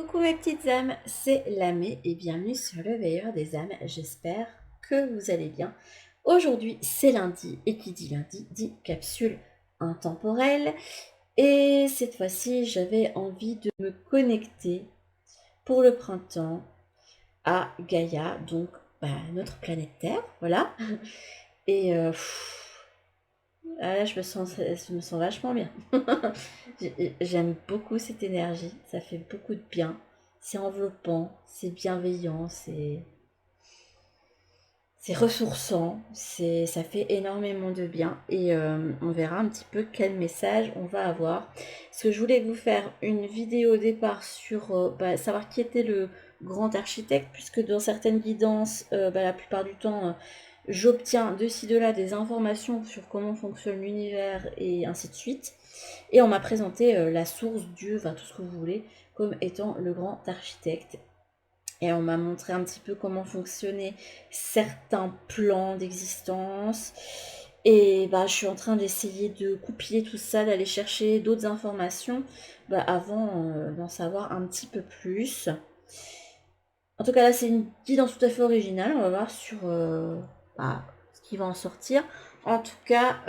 Coucou mes petites âmes, c'est Lamé et bienvenue sur le Veilleur des âmes. J'espère que vous allez bien. Aujourd'hui c'est lundi et qui dit lundi dit capsule intemporelle. Et cette fois-ci j'avais envie de me connecter pour le printemps à Gaïa, donc notre planète Terre, voilà. Et là je me sens vachement bien. J'aime beaucoup cette énergie, ça fait beaucoup de bien. C'est enveloppant, c'est bienveillant, c'est ressourçant, ça fait énormément de bien. Et on verra un petit peu quel message on va avoir. Parce que je voulais vous faire une vidéo au départ sur savoir qui était le grand architecte, puisque dans certaines guidances, la plupart du temps, j'obtiens de ci de là des informations sur comment fonctionne l'univers et ainsi de suite. Et on m'a présenté la source, Dieu, enfin tout ce que vous voulez, comme étant le grand architecte. Et on m'a montré un petit peu comment fonctionnaient certains plans d'existence. Et je suis en train d'essayer de coupiller tout ça, d'aller chercher d'autres informations avant d'en savoir un petit peu plus. En tout cas, là, c'est une guidance tout à fait originale. On va voir sur ce qui va en sortir. En tout cas,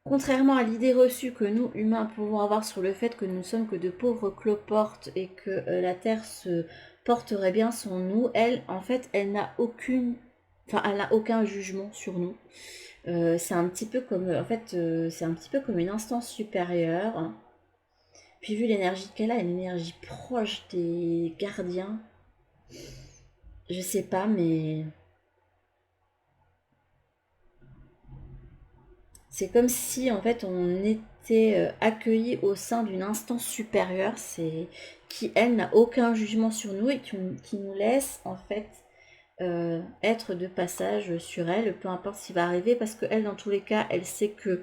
contrairement à l'idée reçue que nous, humains, pouvons avoir sur le fait que nous ne sommes que de pauvres cloportes et que la Terre se porterait bien sans nous, elle, en fait, elle n'a aucun jugement sur nous. C'est un petit peu comme, c'est un petit peu comme une instance supérieure. Puis vu l'énergie qu'elle a, une énergie proche des gardiens, je sais pas, mais c'est comme si en fait on était accueilli au sein d'une instance supérieure, c'est qui elle n'a aucun jugement sur nous et qui nous laisse en fait être de passage sur elle, peu importe ce qui va arriver, parce que elle dans tous les cas, elle sait que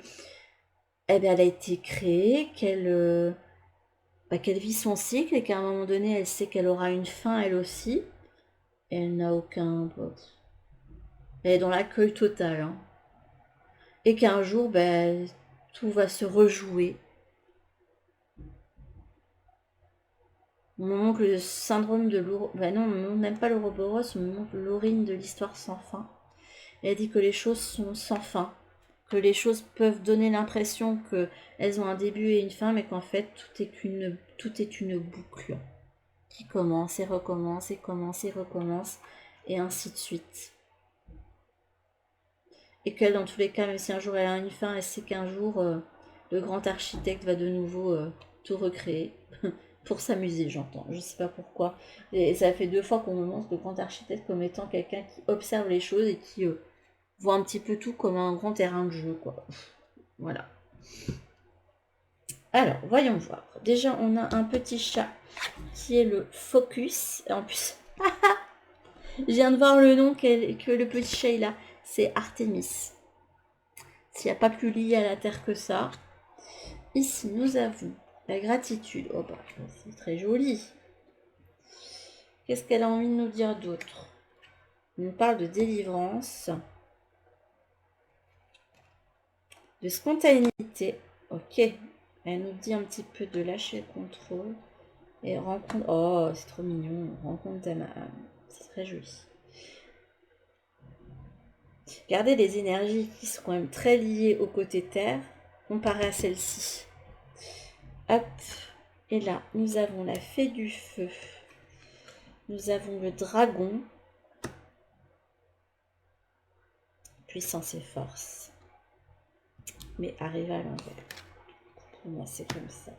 elle a été créée, qu'elle vit son cycle et qu'à un moment donné, elle sait qu'elle aura une fin elle aussi. Et elle n'a aucun. Elle est dans l'accueil total, hein. Et qu'un jour, tout va se rejouer. On me montre le syndrome de l'Ouroboros. Non, on me montre même pas l'Ouroboros, on me montre l'Aurine de l'histoire sans fin. Elle dit que les choses sont sans fin. Que les choses peuvent donner l'impression qu'elles ont un début et une fin, mais qu'en fait, tout est une boucle qui commence et recommence et commence et recommence, et ainsi de suite. Et qu'elle, dans tous les cas, même si un jour elle a une fin, elle sait qu'un jour, le grand architecte va de nouveau tout recréer. Pour s'amuser, j'entends. Je sais pas pourquoi. Et ça fait 2 fois qu'on me montre le grand architecte comme étant quelqu'un qui observe les choses et qui voit un petit peu tout comme un grand terrain de jeu, quoi. Voilà. Alors, voyons voir. Déjà, on a un petit chat qui est le Focus. En plus, je viens de voir le nom que le petit chat il a. C'est Artemis. S'il n'y a pas plus lié à la Terre que ça. Ici, nous avons la gratitude. Oh c'est très joli. Qu'est-ce qu'elle a envie de nous dire d'autre? On nous parle de délivrance, de spontanéité. Ok. Elle nous dit un petit peu de lâcher le contrôle. Et rencontre. Oh, c'est trop mignon. Rencontre d'âme à âme. C'est très joli. Regardez les énergies qui sont quand même très liées au côté terre, comparées à celle-ci. Hop. Et là, nous avons la fée du feu. Nous avons le dragon. Puissance et force. Mais arrive à l'envers. Pour moi, c'est comme ça.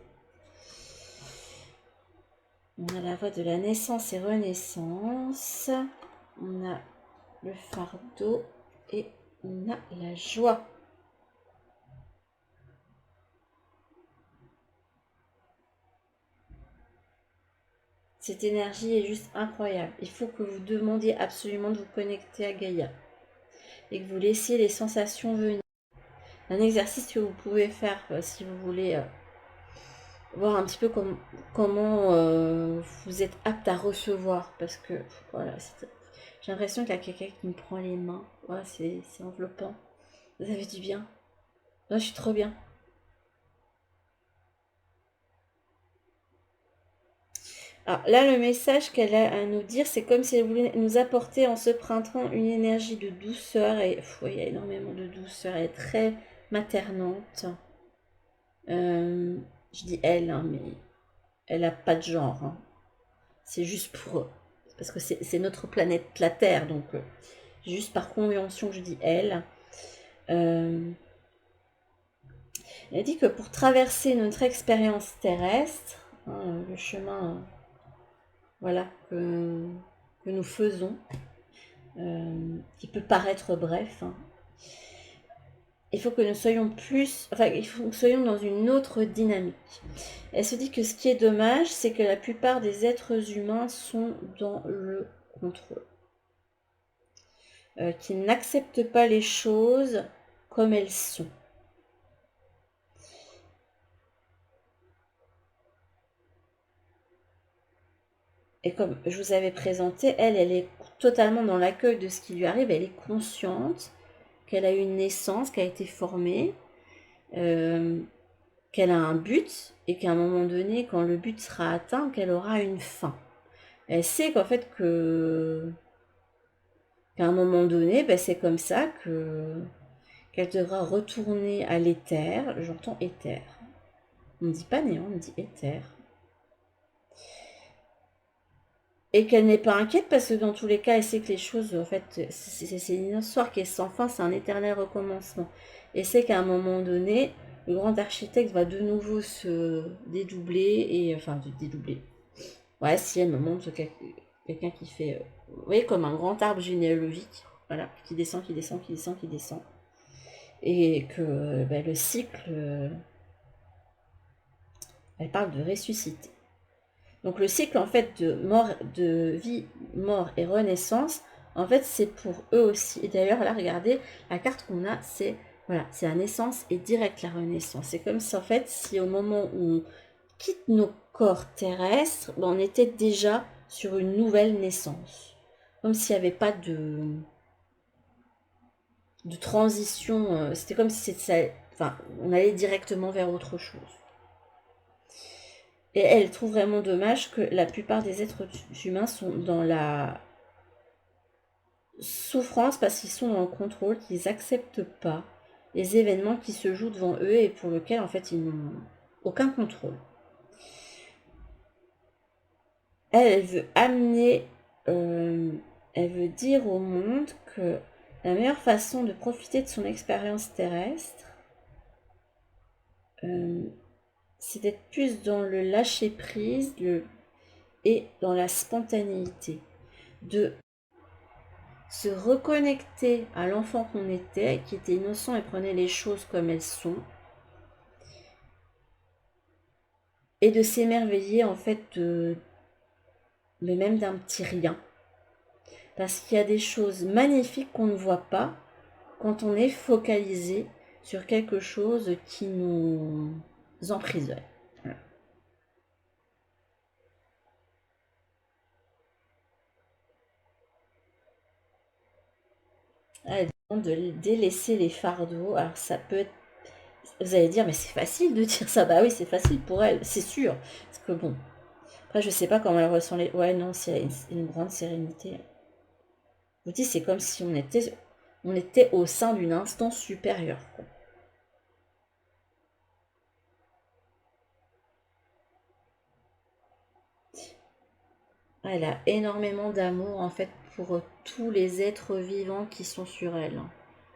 On a la voie de la naissance et renaissance. On a le fardeau et on a la joie. Cette énergie est juste incroyable. Il faut que vous demandiez absolument de vous connecter à Gaïa et que vous laissiez les sensations venir. Un exercice que vous pouvez faire si vous voulez voir un petit peu comment vous êtes apte à recevoir, parce que voilà, j'ai l'impression qu'il y a quelqu'un qui me prend les mains. Ouais, c'est enveloppant. Ça fait du bien. Là, je suis trop bien. Alors là, le message qu'elle a à nous dire, c'est comme si elle voulait nous apporter en ce printemps une énergie de douceur. Et il y a énormément de douceur. Elle est très maternante. Je dis elle, hein, mais elle n'a pas de genre. Hein. C'est juste pour... Parce que c'est notre planète, la Terre. Donc, juste par convention, je dis elle. Elle dit que pour traverser notre expérience terrestre, hein, le chemin voilà, que nous faisons, qui peut paraître bref, hein, il faut que nous soyons plus, enfin, il faut que nous soyons dans une autre dynamique. Elle se dit que ce qui est dommage, c'est que la plupart des êtres humains sont dans le contrôle, qu'ils n'acceptent pas les choses comme elles sont. Et comme je vous avais présenté, elle est totalement dans l'accueil de ce qui lui arrive. Elle est consciente qu'elle a eu une naissance, qu'elle a été formée, qu'elle a un but et qu'à un moment donné, quand le but sera atteint, qu'elle aura une fin. Elle sait qu'en fait qu'à un moment donné, ben, c'est comme ça qu'elle devra retourner à l'éther. J'entends éther. On ne dit pas néant, on dit éther. Et qu'elle n'est pas inquiète parce que dans tous les cas, elle sait que les choses, en fait, c'est une histoire qui est sans fin, c'est un éternel recommencement. Et c'est qu'à un moment donné, le grand architecte va de nouveau se dédoubler, et enfin, dédoubler. Ouais, si elle me montre quelqu'un qui fait, vous voyez, comme un grand arbre généalogique, voilà, qui descend, qui descend, qui descend, qui descend. Et que ben, le cycle, elle parle de ressusciter. Donc le cycle en fait de vie, mort et renaissance, en fait c'est pour eux aussi. Et d'ailleurs là regardez, la carte qu'on a c'est voilà, c'est la naissance et direct la renaissance. C'est comme si en fait si au moment où on quitte nos corps terrestres, ben, on était déjà sur une nouvelle naissance. Comme s'il n'y avait pas de transition, c'était comme si enfin, on allait directement vers autre chose. Et elle trouve vraiment dommage que la plupart des êtres humains sont dans la souffrance parce qu'ils sont dans le contrôle, qu'ils n'acceptent pas les événements qui se jouent devant eux et pour lesquels en fait ils n'ont aucun contrôle. Elle veut amener, elle veut dire au monde que la meilleure façon de profiter de son expérience terrestre, c'est d'être plus dans le lâcher prise et dans la spontanéité, de se reconnecter à l'enfant qu'on était, qui était innocent et prenait les choses comme elles sont, et de s'émerveiller en fait mais même d'un petit rien. Parce qu'il y a des choses magnifiques qu'on ne voit pas quand on est focalisé sur quelque chose qui nous emprisonne. Voilà. Elle demande de délaisser les fardeaux. Alors ça peut être... Vous allez dire, mais c'est facile de dire ça. Bah oui, c'est facile pour elle, c'est sûr. Parce que bon, après je sais pas comment elle ressent les... Ouais, non, c'est une grande sérénité. Je vous dis, c'est comme si on était au sein d'une instance supérieure, quoi. Elle a énormément d'amour en fait pour tous les êtres vivants qui sont sur elle.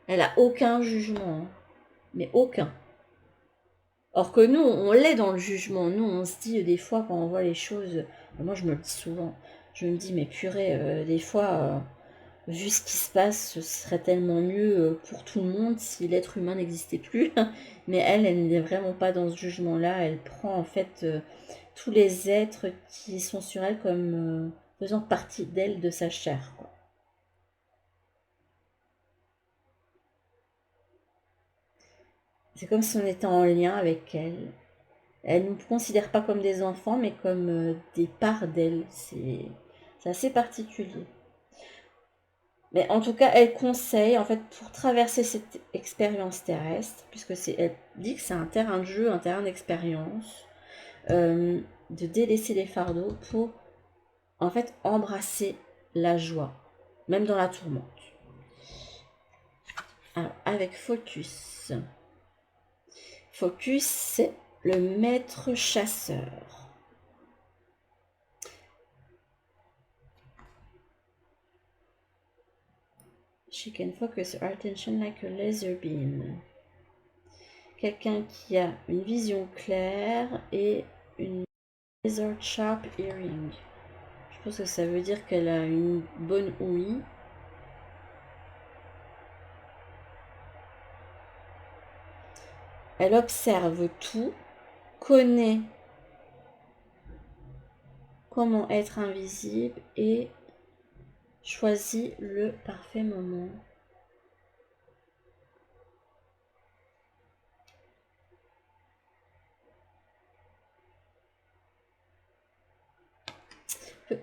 Elle a aucun jugement, hein. Mais aucun. Or que nous, on l'est dans le jugement. Nous, on se dit des fois quand on voit les choses, moi je me le dis souvent, je me dis mais purée, des fois, vu ce qui se passe, ce serait tellement mieux pour tout le monde si l'être humain n'existait plus. Mais elle n'est vraiment pas dans ce jugement-là. Elle prend en fait tous les êtres qui sont sur elle comme faisant partie d'elle, de sa chair, quoi. C'est comme si on était en lien avec elle. Elle ne nous considère pas comme des enfants, mais comme des parts d'elle. C'est assez particulier. Mais en tout cas, elle conseille, en fait, pour traverser cette expérience terrestre, puisque elle dit que c'est un terrain de jeu, un terrain d'expérience, de délaisser les fardeaux pour en fait, embrasser la joie, même dans la tourmente. Alors, avec Focus. Focus, c'est le maître chasseur. She can focus her attention like a laser beam. Quelqu'un qui a une vision claire et une laser sharp hearing. Je pense que ça veut dire qu'elle a une bonne ouïe. Elle observe tout, connaît comment être invisible et choisit le parfait moment.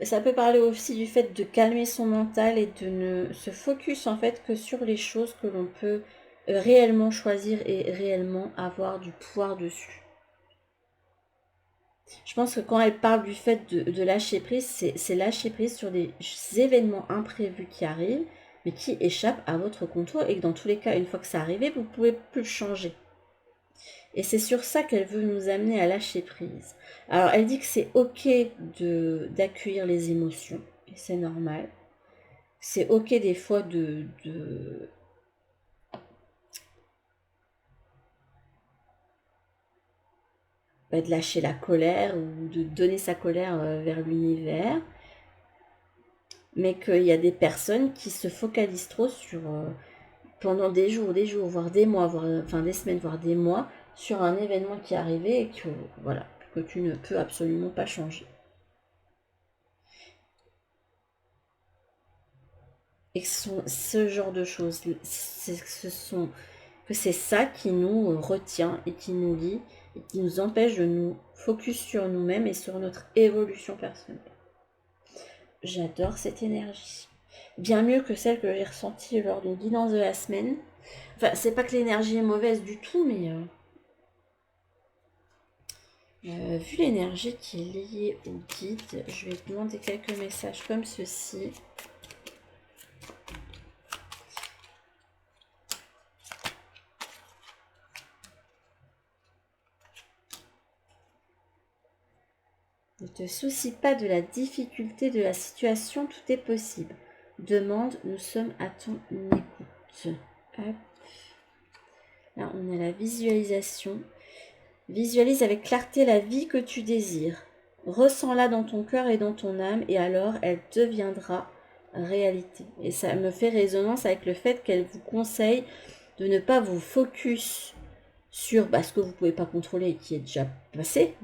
Ça peut parler aussi du fait de calmer son mental et de ne se focus en fait que sur les choses que l'on peut réellement choisir et réellement avoir du pouvoir dessus. Je pense que quand elle parle du fait de lâcher prise, c'est lâcher prise sur des événements imprévus qui arrivent, mais qui échappent à votre contrôle et que dans tous les cas, une fois que ça arrivé, vous ne pouvez plus le changer. Et c'est sur ça qu'elle veut nous amener à lâcher prise. Alors, elle dit que c'est ok d'accueillir les émotions, et c'est normal. C'est ok des fois de lâcher la colère ou de donner sa colère vers l'univers. Mais qu'il y a des personnes qui se focalisent trop sur, pendant des jours, voire des mois, enfin des semaines, voire des mois, sur un événement qui est arrivé et que, voilà, que tu ne peux absolument pas changer. Et que ce genre de choses, c'est ça qui nous retient et qui nous lie et qui nous empêche de nous focus sur nous-mêmes et sur notre évolution personnelle. J'adore cette énergie. Bien mieux que celle que j'ai ressentie lors d'une guidance de la semaine. Enfin, c'est pas que l'énergie est mauvaise du tout, mais vu l'énergie qui est liée au guide, je vais demander quelques messages comme ceci. Ne te soucie pas de la difficulté de la situation, tout est possible. Demande, nous sommes à ton écoute. Hop. Là, on a la visualisation. Visualise avec clarté la vie que tu désires. Ressens-la dans ton cœur et dans ton âme et alors elle deviendra réalité. Et ça me fait résonance avec le fait qu'elle vous conseille de ne pas vous focus sur ce que vous ne pouvez pas contrôler et qui est déjà passé,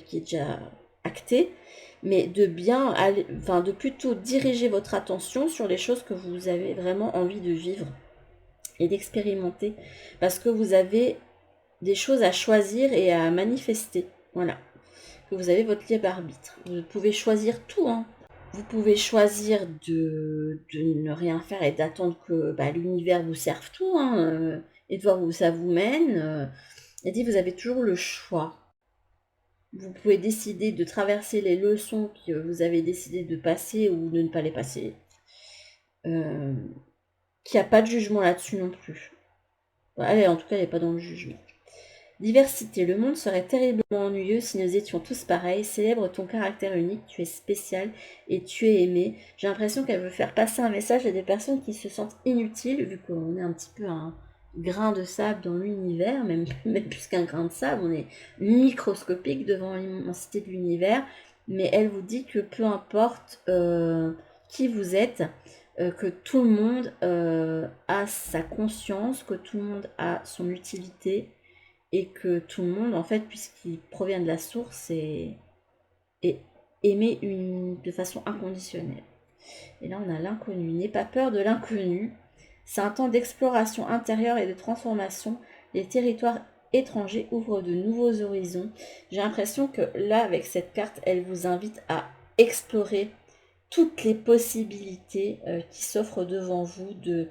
qui est déjà acté, mais de bien aller, de plutôt diriger votre attention sur les choses que vous avez vraiment envie de vivre et d'expérimenter, parce que vous avez des choses à choisir et à manifester. Voilà. Que vous avez votre libre arbitre. Vous pouvez choisir tout. Hein. Vous pouvez choisir de ne rien faire et d'attendre que l'univers vous serve tout. Hein, et de voir où ça vous mène. Et dit, vous avez toujours le choix. Vous pouvez décider de traverser les leçons que vous avez décidé de passer ou de ne pas les passer. Qu'il n'y a pas de jugement là-dessus non plus. Allez, en tout cas, elle n'est pas dans le jugement. Diversité, le monde serait terriblement ennuyeux si nous étions tous pareils. Célèbre ton caractère unique, tu es spécial et tu es aimé. J'ai l'impression qu'elle veut faire passer un message à des personnes qui se sentent inutiles, vu qu'on est un petit peu un grain de sable dans l'univers, même plus qu'un grain de sable, on est microscopique devant l'immensité de l'univers. Mais elle vous dit que peu importe qui vous êtes, que tout le monde a sa conscience, que tout le monde a son utilité, et que tout le monde, en fait, puisqu'il provient de la source, est aimé de façon inconditionnelle. Et là, on a l'inconnu. N'aie pas peur de l'inconnu. C'est un temps d'exploration intérieure et de transformation. Les territoires étrangers ouvrent de nouveaux horizons. J'ai l'impression que là, avec cette carte, elle vous invite à explorer toutes les possibilités qui s'offrent devant vous, de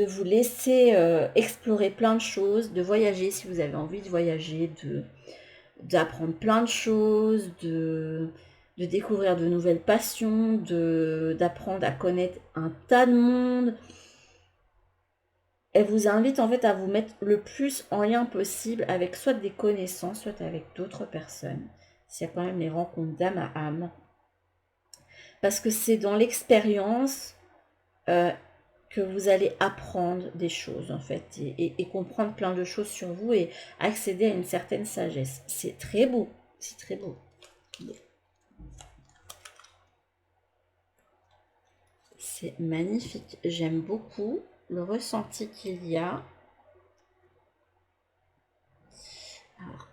vous laisser explorer plein de choses, de voyager si vous avez envie de voyager, d'apprendre plein de choses, de découvrir de nouvelles passions, d'apprendre à connaître un tas de monde. Elle vous invite en fait à vous mettre le plus en lien possible avec soit des connaissances, soit avec d'autres personnes. S'il y a quand même les rencontres d'âme à âme. Parce que c'est dans l'expérience que vous allez apprendre des choses en fait et comprendre plein de choses sur vous et accéder à une certaine sagesse. C'est très beau, c'est très beau. C'est magnifique, j'aime beaucoup le ressenti qu'il y a. Alors,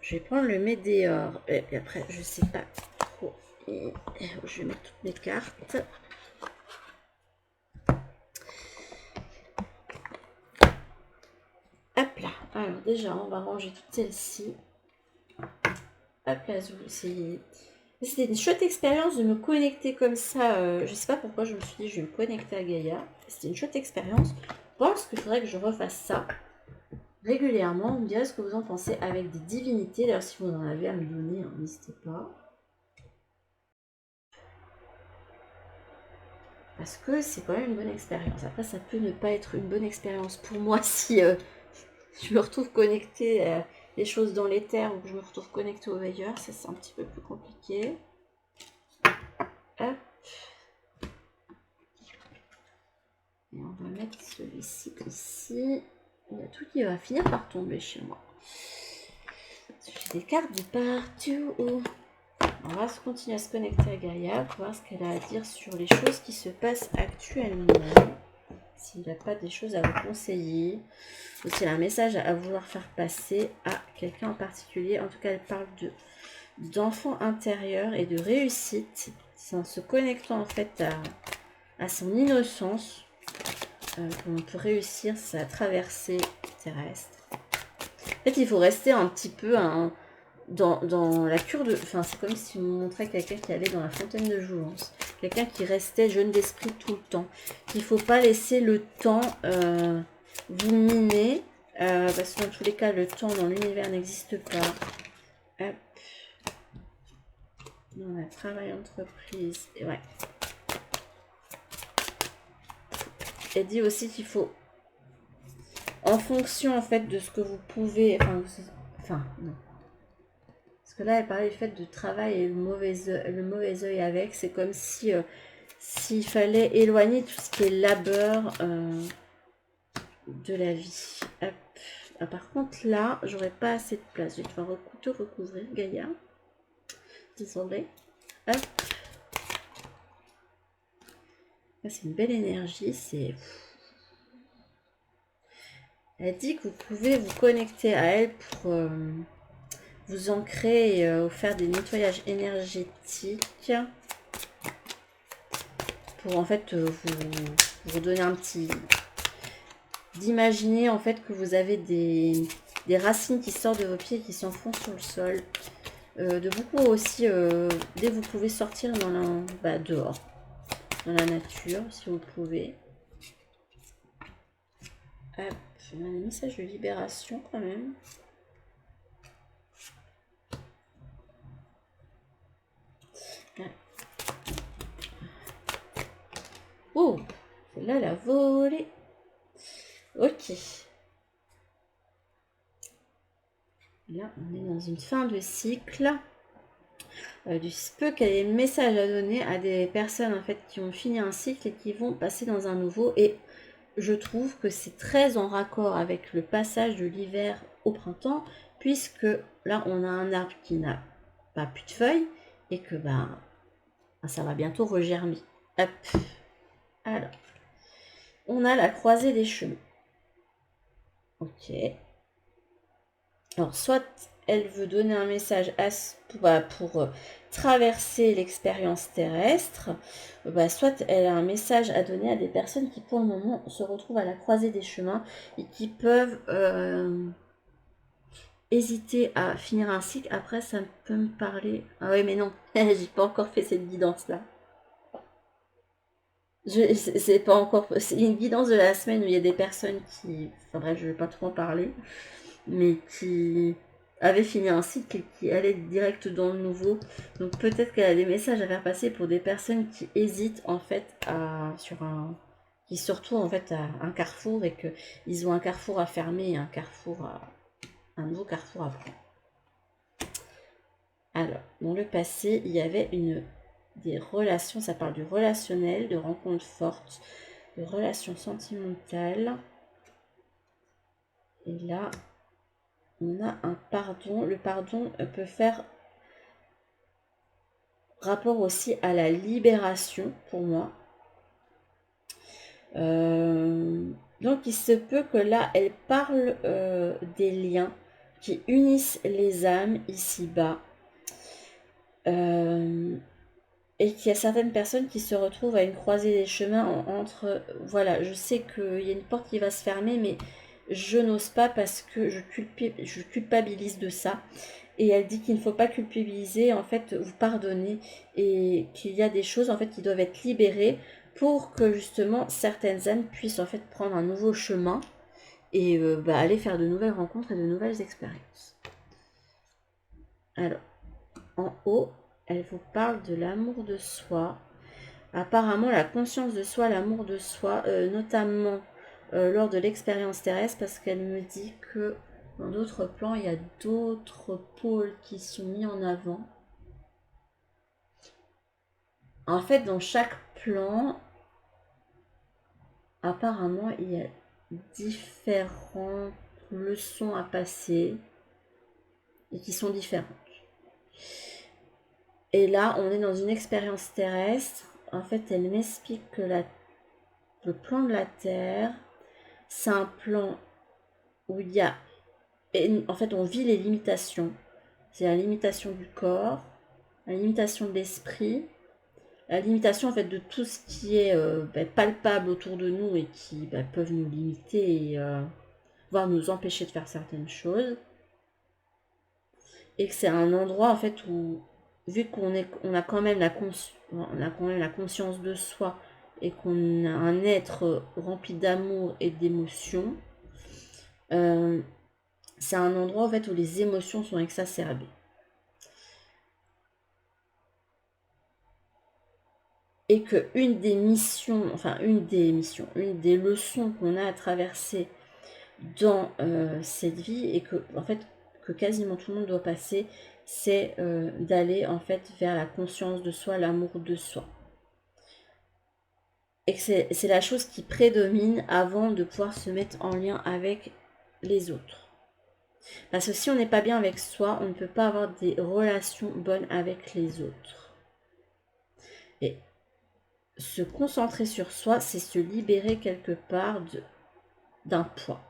je vais prendre le météore et après je sais pas trop. Et je vais mettre toutes mes cartes. Hop là. Alors déjà on va ranger toutes celles-ci. Hop là, c'était une chouette expérience de me connecter comme ça. Je sais pas pourquoi je me suis dit je vais me connecter à Gaïa. C'était une chouette expérience. Je pense qu'il faudrait que je refasse ça régulièrement. Vous me direz ce que vous en pensez avec des divinités. D'ailleurs, si vous en avez à me donner, hein, n'hésitez pas. Parce que c'est quand même une bonne expérience. Après, ça peut ne pas être une bonne expérience pour moi si je me retrouve connectée à des choses dans l'éther ou que je me retrouve connectée au veilleur. Ça, c'est un petit peu plus compliqué. Hop. Et on va mettre celui-ci ici. Il y a tout qui va finir par tomber chez moi. J'ai des cartes de partout. On va continuer à se connecter à Gaïa pour voir ce qu'elle a à dire sur les choses qui se passent actuellement. S'il n'y a pas des choses à vous conseiller. Ou s'il y a un message à vouloir faire passer à quelqu'un en particulier. En tout cas, elle parle d'enfant intérieur et de réussite. C'est en se connectant en fait à son innocence qu'on peut réussir sa traversée terrestre. En fait, il faut rester un petit peu dans la cure de... Enfin, c'est comme si on montrait quelqu'un qui allait dans la fontaine de jouvence. Quelqu'un qui restait jeune d'esprit tout le temps. Il ne faut pas laisser le temps vous miner. Parce que dans tous les cas, le temps dans l'univers n'existe pas. Hop. On a travail, entreprise. Et ouais. Elle dit aussi qu'il faut... En fonction, en fait, de ce que vous pouvez... Enfin, non. Parce que là, elle parlait du fait de travail et le mauvais œil avec. C'est comme si s'il fallait éloigner tout ce qui est labeur de la vie. Hop. Ah, par contre, là, j'aurais pas assez de place. Je vais devoir te recouvrir, Gaïa. Désolée. Hop. Là, c'est une belle énergie. C'est... Elle dit que vous pouvez vous connecter à elle pour vous ancrer et faire des nettoyages énergétiques. Pour en fait vous donner un petit... D'imaginer en fait que vous avez des racines qui sortent de vos pieds et qui s'enfoncent sur le sol. De beaucoup aussi, dès que vous pouvez sortir dehors, dans la nature, si vous pouvez. Hop, j'ai un message de libération quand même. Oh, celle-là, elle a volé. Ok. Là, on est dans une fin de cycle. Du peu qu'elle ait un message à donner à des personnes en fait qui ont fini un cycle et qui vont passer dans un nouveau. Et je trouve que c'est très en raccord avec le passage de l'hiver au printemps, puisque là, on a un arbre qui n'a pas plus de feuilles et que ça va bientôt regermer. Hop. Alors, on a la croisée des chemins. Ok. Alors, soit elle veut donner un message pour traverser l'expérience terrestre, soit elle a un message à donner à des personnes qui, pour le moment, se retrouvent à la croisée des chemins et qui peuvent hésiter à finir un cycle. Après, ça peut me parler... Ah oui, mais non, j'ai pas encore fait cette guidance-là. C'est pas encore... C'est une guidance de la semaine où il y a des personnes qui... Enfin bref, je vais pas trop en parler. Mais qui avait fini un cycle et qui allait direct dans le nouveau. Donc peut-être qu'elle a des messages à faire passer pour des personnes qui hésitent en fait qui se retrouvent en fait à un carrefour et que ils ont un carrefour à fermer et un nouveau carrefour à prendre. Alors, dans le passé, il y avait des relations, ça parle du relationnel, de rencontres fortes, de relations sentimentales. Et là, on a un pardon. Le pardon peut faire rapport aussi à la libération pour moi. Donc il se peut que là, elle parle des liens qui unissent les âmes ici-bas. Et qu'il y a certaines personnes qui se retrouvent à une croisée des chemins entre... Voilà, je sais qu'il y a une porte qui va se fermer, mais je n'ose pas parce que je culpabilise de ça. Et elle dit qu'il ne faut pas culpabiliser, en fait, vous pardonner et qu'il y a des choses, en fait, qui doivent être libérées pour que, justement, certaines âmes puissent, en fait, prendre un nouveau chemin et aller faire de nouvelles rencontres et de nouvelles expériences. Alors, en haut, elle vous parle de l'amour de soi. Apparemment, la conscience de soi, l'amour de soi, notamment lors de l'expérience terrestre, parce qu'elle me dit que dans d'autres plans, il y a d'autres pôles qui sont mis en avant. En fait, dans chaque plan, apparemment, il y a différentes leçons à passer et qui sont différentes. Et là, on est dans une expérience terrestre. En fait, elle m'explique que le plan de la Terre, c'est un plan où il y a... En fait, on vit les limitations. C'est la limitation du corps, la limitation de l'esprit, la limitation en fait de tout ce qui est palpable autour de nous et qui peuvent nous limiter et voire nous empêcher de faire certaines choses. Et que c'est un endroit en fait où, vu on a quand même la conscience de soi et qu'on a un être rempli d'amour et d'émotions, c'est un endroit en fait où les émotions sont exacerbées. Et que une des leçons qu'on a à traverser dans cette vie et que en fait que quasiment tout le monde doit passer, c'est d'aller en fait vers la conscience de soi, l'amour de soi. Et que c'est la chose qui prédomine avant de pouvoir se mettre en lien avec les autres. Parce que si on n'est pas bien avec soi, on ne peut pas avoir des relations bonnes avec les autres. Et se concentrer sur soi, c'est se libérer quelque part d'un poids.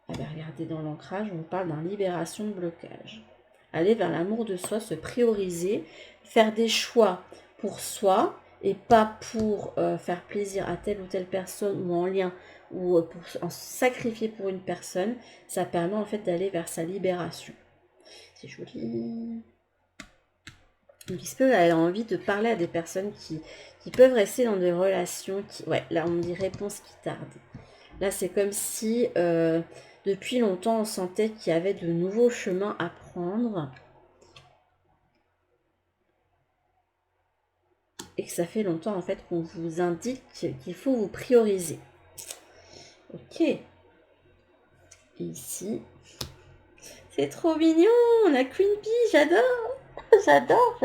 Regardez dans l'ancrage, on parle d'une libération de blocage. Aller vers l'amour de soi, se prioriser, faire des choix pour soi et pas pour faire plaisir à telle ou telle personne ou en lien ou pour en sacrifier pour une personne, ça permet en fait d'aller vers sa libération. C'est joli. Donc il se peut, elle a envie de parler à des personnes qui peuvent rester dans des relations ouais, là on me dit réponse qui tarde. Là c'est comme si depuis longtemps on sentait qu'il y avait de nouveaux chemins à prendre. Et que ça fait longtemps en fait qu'on vous indique qu'il faut vous prioriser. Ok. Et ici. C'est trop mignon, on a Queen Bee, j'adore. J'adore.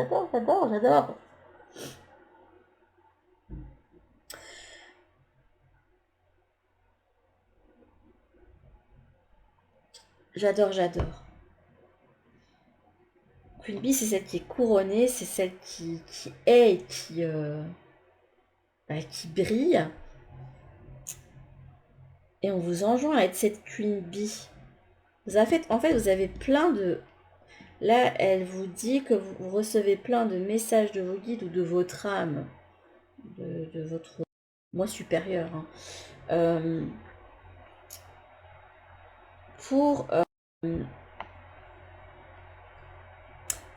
J'adore. Queen Bee, c'est celle qui est couronnée, c'est celle qui est et qui brille. Et on vous enjoint à être cette Queen Bee. En fait, vous avez plein de... Là, elle vous dit que vous recevez plein de messages de vos guides ou de votre âme, de votre moi supérieur, pour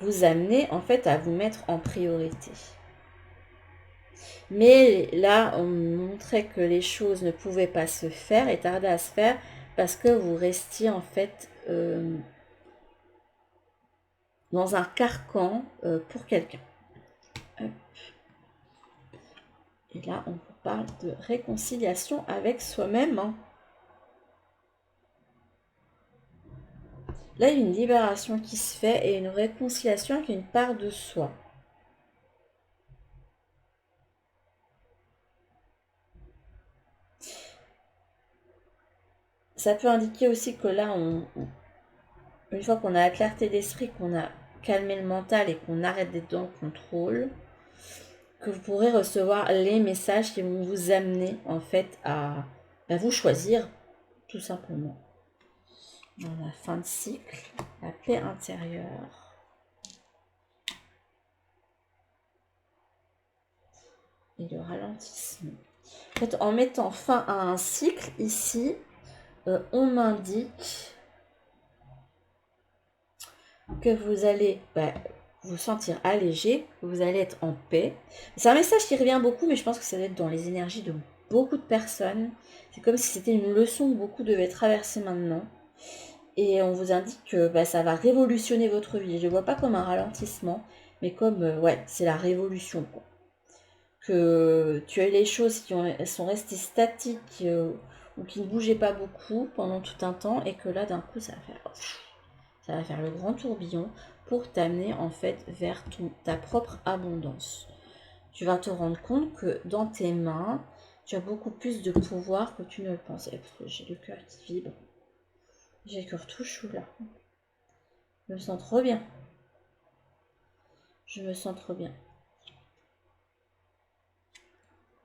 vous amener en fait à vous mettre en priorité. Mais là, on montrait que les choses ne pouvaient pas se faire et tardaient à se faire parce que vous restiez en fait dans un carcan pour quelqu'un. Et là, on vous parle de réconciliation avec soi-même. Hein. Là, il y a une libération qui se fait et une réconciliation avec une part de soi. Ça peut indiquer aussi que là, une fois qu'on a la clarté d'esprit, qu'on a calmé le mental et qu'on arrête d'être dans le contrôle, que vous pourrez recevoir les messages qui vont vous amener en fait à vous choisir, tout simplement. Dans la fin de cycle, la paix intérieure. Et le ralentissement. En fait, en mettant fin à un cycle ici, on m'indique que vous allez vous sentir allégé, que vous allez être en paix. C'est un message qui revient beaucoup, mais je pense que ça va être dans les énergies de beaucoup de personnes. C'est comme si c'était une leçon que beaucoup devaient traverser maintenant. Et on vous indique que ça va révolutionner votre vie. Je ne vois pas comme un ralentissement, mais comme, ouais, c'est la révolution, quoi. Que tu as eu les choses qui sont restées statiques ou qui ne bougeaient pas beaucoup pendant tout un temps, et que là, d'un coup, ça va faire le grand tourbillon pour t'amener en fait vers ta propre abondance. Tu vas te rendre compte que dans tes mains, tu as beaucoup plus de pouvoir que tu ne le pensais. J'ai le cœur qui vibre. J'ai le cœur tout chou là. Je me sens trop bien. Je me sens trop bien.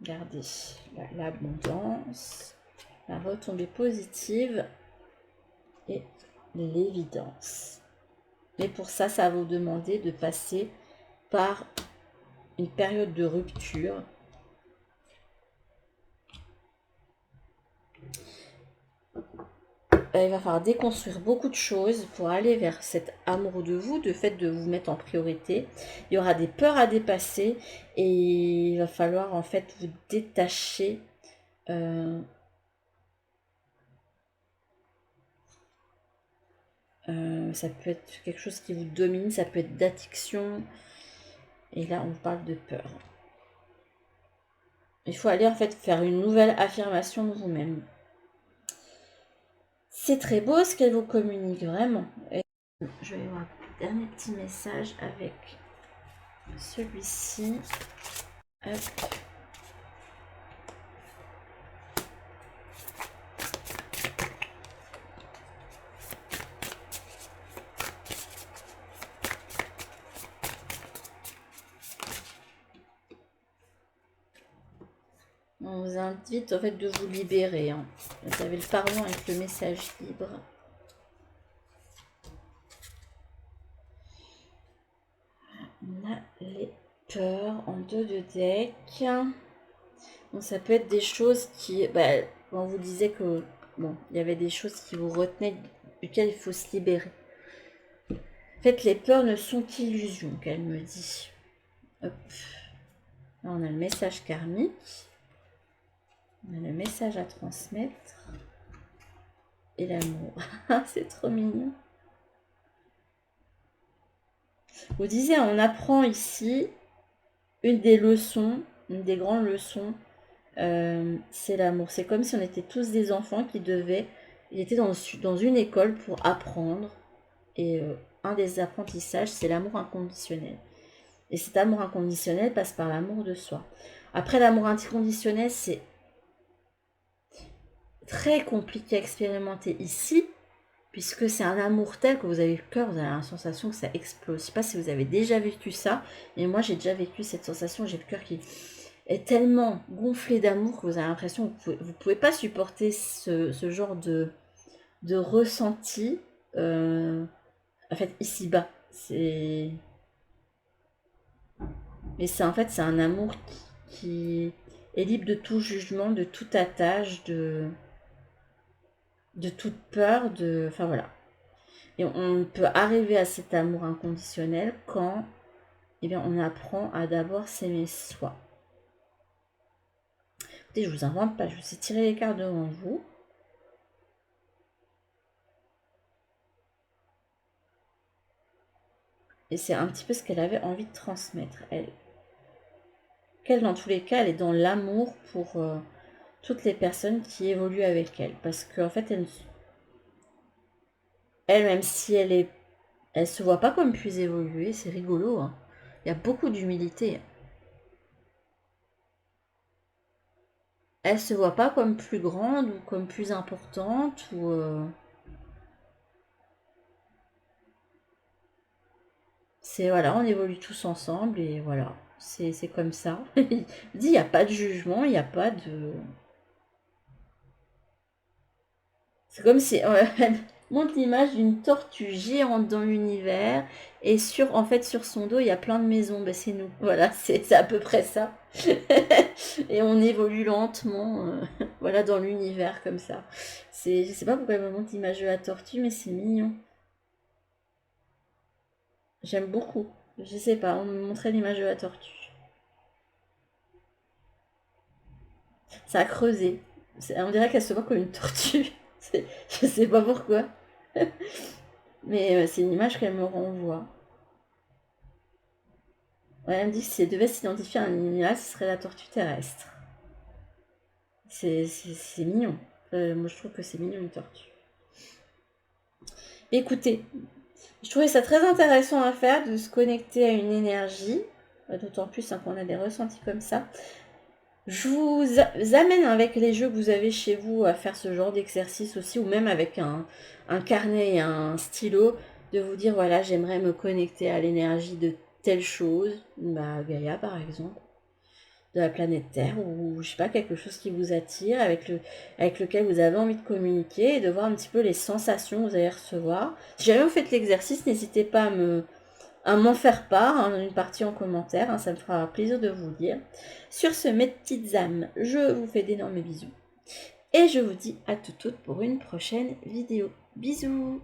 Regardez l'abondance, la retombée positive et l'évidence. Mais pour ça, ça va vous demander de passer par une période de rupture. Il va falloir déconstruire beaucoup de choses pour aller vers cet amour de vous, de fait de vous mettre en priorité. Il y aura des peurs à dépasser et il va falloir en fait vous détacher ça peut être quelque chose qui vous domine, ça peut être d'addiction. Et là, on parle de peur. Il faut aller en fait faire une nouvelle affirmation de vous-même. C'est très beau ce qu'elle vous communique, vraiment. Et je vais voir le dernier petit message avec celui-ci. Hop. On vous invite en fait de vous libérer. Hein. Vous avez le pardon avec le message libre. On a les peurs en 2 de deck. Donc ça peut être des choses qui... on vous disait que il y avait des choses qui vous retenaient, duquel il faut se libérer. En fait, les peurs ne sont qu'illusions, qu'elle me dit. Hop. Là, on a le message karmique. On a le message à transmettre. Et l'amour. C'est trop mignon. Vous disiez, on apprend ici une des leçons, une des grandes leçons, c'est l'amour. C'est comme si on était tous des enfants qui devaient... Ils étaient dans une école pour apprendre. Et un des apprentissages, c'est l'amour inconditionnel. Et cet amour inconditionnel passe par l'amour de soi. Après, l'amour inconditionnel, c'est très compliqué à expérimenter ici, puisque c'est un amour tel que vous avez le cœur, vous avez la sensation que ça explose. Je ne sais pas si vous avez déjà vécu ça, mais moi j'ai déjà vécu cette sensation, j'ai le cœur qui est tellement gonflé d'amour que vous avez l'impression que vous ne pouvez pas supporter ce genre de ressenti, en fait, ici-bas. Mais c'est en fait, c'est un amour qui est libre de tout jugement, de toute attache, de toute peur, enfin voilà. Et on peut arriver à cet amour inconditionnel quand on apprend à d'abord s'aimer soi. Écoutez, je vous invente pas, je vous ai tiré les cartes devant vous. Et c'est un petit peu ce qu'elle avait envie de transmettre, elle. Qu'elle, dans tous les cas, elle est dans l'amour pour toutes les personnes qui évoluent avec elle. Parce qu'en fait, elle, même si elle se voit pas comme plus évoluée, c'est rigolo, hein. Il y a beaucoup d'humilité. Elle se voit pas comme plus grande ou comme plus importante ou c'est voilà, on évolue tous ensemble et voilà, c'est comme ça. Il dit il n'y a pas de jugement, il n'y a pas de. C'est comme si elle montre l'image d'une tortue géante dans l'univers et en fait sur son dos il y a plein de maisons. Ben, c'est nous. Voilà, c'est à peu près ça. Et on évolue lentement, voilà, dans l'univers comme ça. Je sais pas pourquoi elle me montre l'image de la tortue, mais c'est mignon. J'aime beaucoup. Je sais pas, on me montrait l'image de la tortue. Ça a creusé. On dirait qu'elle se voit comme une tortue. Je sais pas pourquoi. Mais c'est une image qu'elle me renvoie. Ouais, elle me dit que si elle devait s'identifier à un animal, ce serait la tortue terrestre. C'est mignon. Moi, je trouve que c'est mignon, une tortue. Écoutez, je trouvais ça très intéressant à faire, de se connecter à une énergie, d'autant plus hein, qu'on a des ressentis comme ça. Je vous amène avec les jeux que vous avez chez vous à faire ce genre d'exercice aussi, ou même avec un carnet et un stylo, de vous dire voilà, j'aimerais me connecter à l'énergie de telle chose, bah, Gaïa par exemple, de la planète Terre, ou je sais pas, quelque chose qui vous attire, avec lequel vous avez envie de communiquer, et de voir un petit peu les sensations que vous allez recevoir. Si jamais vous faites l'exercice, n'hésitez pas à m'en faire part, hein, une partie en commentaire, hein, ça me fera plaisir de vous lire. Sur ce, mes petites âmes, je vous fais d'énormes bisous. Et je vous dis à toutes pour une prochaine vidéo. Bisous!